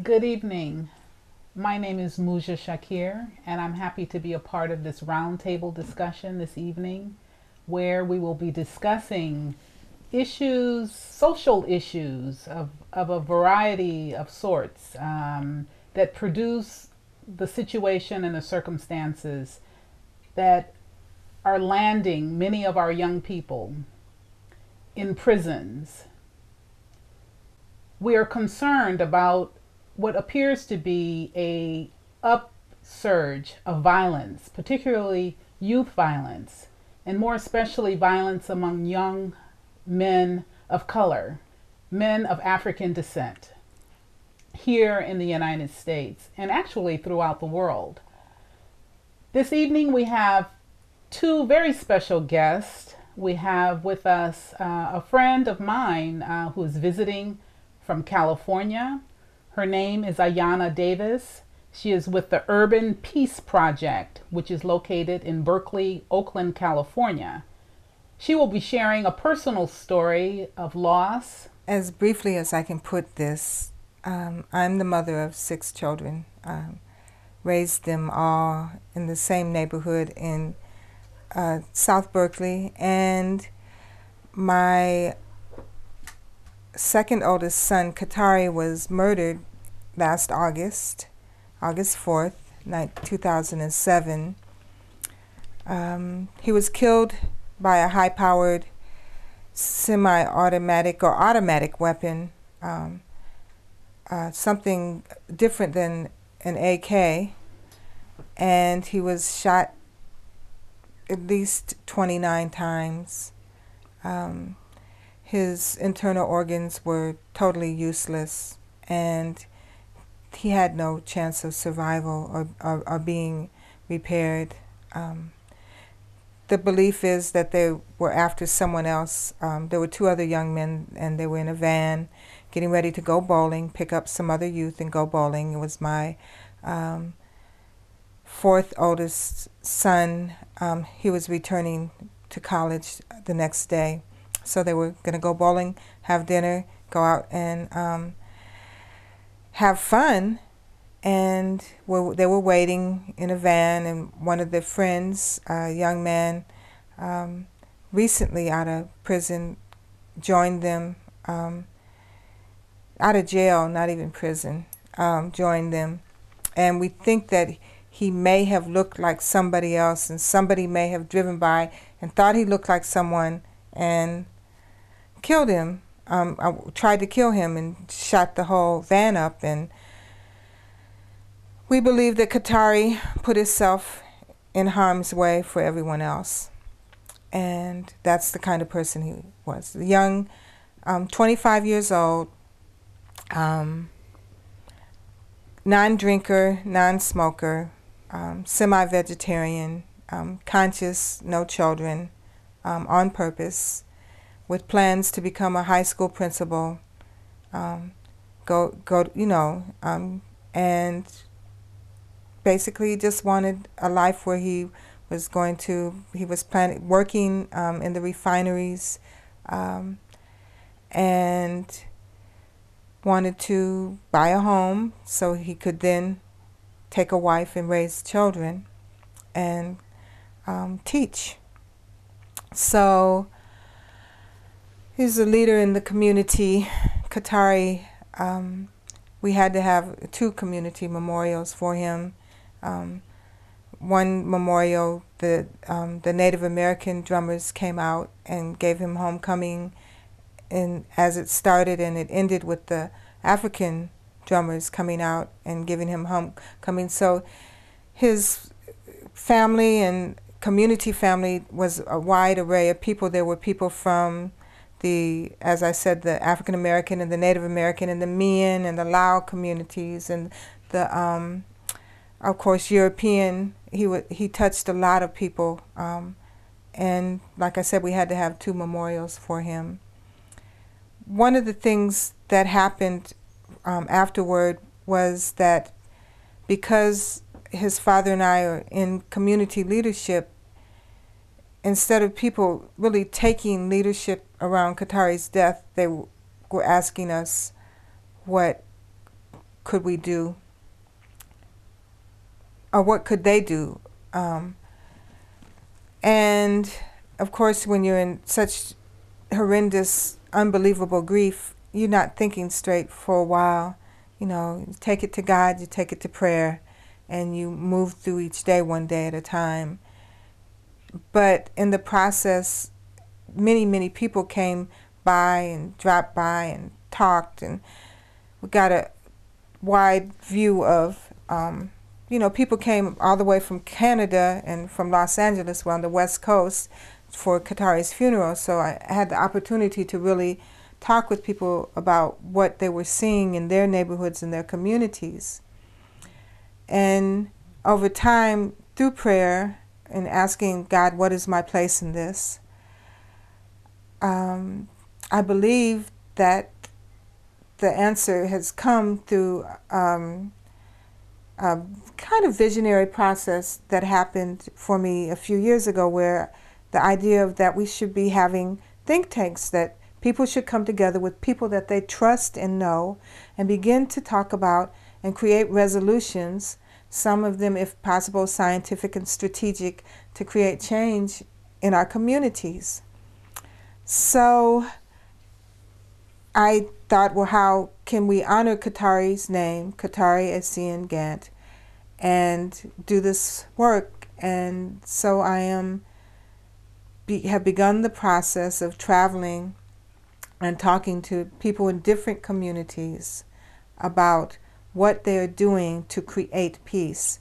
Good evening. My name is Muhjah Shakir, and I'm happy to be a part of this roundtable discussion this evening, where we will be discussing issues, social issues of a variety of sorts that produce the situation and the circumstances that are landing many of our young people in prisons. We are concerned about what appears to be a upsurge of violence, particularly youth violence, and more especially violence among young men of color, men of African descent, here in the United States and actually throughout the world. This evening we have two very special guests. We have with us a friend of mine who is visiting from California. Her name is Ayanna Davis. She is with the Urban Peace Project, which is located in Berkeley, Oakland, California. She will be sharing a personal story of loss. As briefly as I can put this, I'm the mother of 6 children. Raised them all in the same neighborhood in South Berkeley, and my second oldest son, Katari, was murdered last August 4th, 2007. He was killed by a high-powered semi-automatic or automatic weapon, something different than an AK, and he was shot at least 29 times. His internal organs were totally useless, and he had no chance of survival or being repaired. The belief is that they were after someone else. There were 2 other young men, and they were in a van getting ready to go bowling, pick up some other youth and go bowling. It was my 4th oldest son. He was returning to college the next day. So they were going to go bowling, have dinner, go out and have fun. And they were waiting in a van, and one of their friends, a young man, recently out of prison, joined them, out of jail, not even prison, joined them. And we think that he may have looked like somebody else, and somebody may have driven by and thought he looked like someone and killed him. I tried to kill him and shot the whole van up. And we believe that Katari put himself in harm's way for everyone else. And that's the kind of person he was. Young, 25 years old, non-drinker, non-smoker, semi-vegetarian, conscious, no children, on purpose, with plans to become a high school principal, and basically just wanted a life where he was working in the refineries, and wanted to buy a home so he could then take a wife and raise children and teach. So he's a leader in the community. Katari, we had to have 2 community memorials for him. One memorial, the Native American drummers came out and gave him homecoming, and as it started, and it ended with the African drummers coming out and giving him homecoming. So his family and community family was a wide array of people. There were people from as I said, the African American and the Native American and the Mian and the Lao communities, and the of course European. He touched a lot of people, and like I said, we had to have 2 memorials for him. One of the things that happened afterward was that because his father and I are in community leadership, instead of people really taking leadership around Katari's death, they were asking us what could we do, or what could they do? And of course, when you're in such horrendous, unbelievable grief, you're not thinking straight for a while. You know, you take it to God, you take it to prayer, and you move through each day one day at a time. But in the process, many, many people came by and dropped by and talked, and we got a wide view of, you know, people came all the way from Canada and from Los Angeles, well, on the West Coast, for Qatari's funeral. So I had the opportunity to really talk with people about what they were seeing in their neighborhoods and their communities. And over time, through prayer and asking God, what is my place in this? I believe that the answer has come through a kind of visionary process that happened for me a few years ago, where the idea of that we should be having think tanks, that people should come together with people that they trust and know and begin to talk about and create resolutions, some of them, if possible, scientific and strategic, to create change in our communities. So I thought, well, how can we honor Qatari's name, Qatari Essien Gant, and do this work? And so I have begun the process of traveling and talking to people in different communities about what they are doing to create peace.